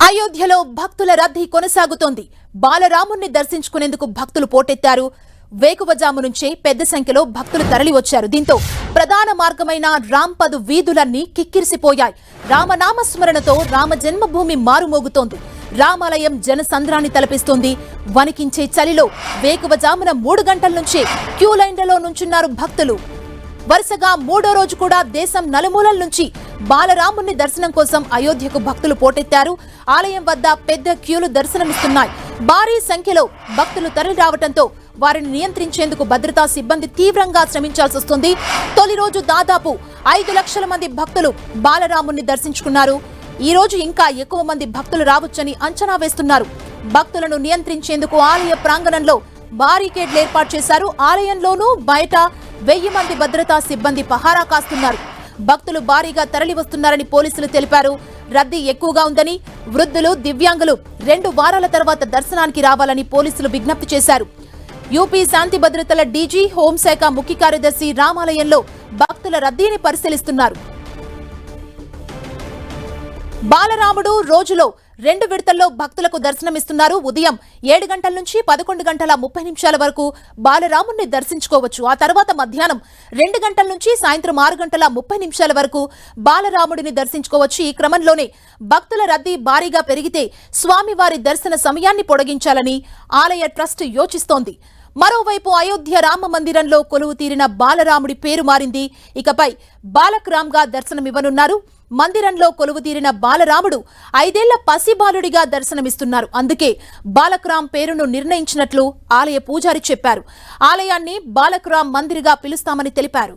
అయోధ్యలో భక్తుల రద్దీ కొనసాగుతోంది. బాలరాముణ్ణి దర్శించుకునేందుకు భక్తులు పోటెత్తారు. వేకువజాము నుంచే పెద్ద సంఖ్యలో భక్తులు తరలివచ్చారు. దీంతో ప్రధాన మార్గమైన రాంపదు వీధులన్నీ కిక్కిరిసిపోయాయి. రామనామస్మరణతో రామ జన్మభూమి మారుమోగుతోంది. రామాలయం జనసంద్రాన్ని తలపిస్తోంది. వణికించే చలిలో వేకువజామున 3 గంటల నుంచే క్యూ లైన్లలో నుంచున్నారు భక్తులు. వరుసగా 3వ రోజు కూడా దేశం నలుమూలల నుంచి బాలరాముని దర్శనం కోసం అయోధ్యకు భక్తులు పోటెత్తారు. ఆలయం వద్ద పెద్ద క్యూలు దర్శనమిస్తున్నాయి. భారీ సంఖ్యలో భక్తులు తరలి రావడంతో వారిని నియంత్రించేందుకు భద్రతా సిబ్బంది తీవ్రంగా శ్రమించాల్సి వస్తుంది. తొలి రోజు దాదాపు 5 లక్షల మంది భక్తులు బాలరాముని దర్శించుకున్నారు. ఈ రోజు ఇంకా ఎక్కువ మంది భక్తులు రావచ్చని అంచనా వేస్తున్నారు. భక్తులను నియంత్రించేందుకు ఆలయ ప్రాంగణంలో బారికేడ్లు ఏర్పాటు చేశారు. ఆలయంలోనూ బయట 1000 మంది భద్రతా సిబ్బంది పహారా కాస్తున్నారు. భక్తులు భారీగా తరలి వస్తున్నారని పోలీసులు తెలిపారు. రద్దీ ఎక్కువగా ఉందని, వృద్ధులు, దివ్యాంగులు 2 వారాల తర్వాత దర్శనానికి రావాలని పోలీసులు విజ్ఞప్తి చేశారు. యూపీ శాంతి భద్రతల డీజీ, హోంశాఖ ముఖ్య కార్యదర్శి రామాలయంలో భక్తుల రద్దీని పరిశీలిస్తున్నారు. బాలరాముడు రోజులో 2 విడతల్లో భక్తులకు దర్శనమిస్తున్నారు. ఉదయం 7 గంటల నుంచి 11 గంటల 30 నిమిషాల వరకు బాలరాముని దర్శించుకోవచ్చు. ఆ తర్వాత మధ్యాహ్నం 2 గంటల నుంచి సాయంత్రం 6 గంటల 30 నిమిషాల వరకు బాలరాముడిని దర్శించుకోవచ్చు. ఈ క్రమంలోనే భక్తుల రద్దీ భారీగా పెరిగితే స్వామివారి దర్శన సమయాన్ని పొడిగించాలని ఆలయ ట్రస్ట్ యోచిస్తోంది. మరోవైపు అయోధ్య రామ మందిరంలో కొలువు తీరిన బాలరాముడి పేరు మారింది. ఇకపై బాలక్ రామ్ గా దర్శనమివ్వనున్నారు. మందిరంలో కొలువు తీరిన బాలరాముడు 5 ఏళ్ల పసిబాలుడిగా దర్శనమిస్తున్నారు. అందుకే బాలక్ రామ్ పేరును నిర్ణయించినట్లు ఆలయ పూజారి చెప్పారు. ఆలయాన్ని బాలక్ రామ్ మందిర్గా పిలుస్తామని తెలిపారు.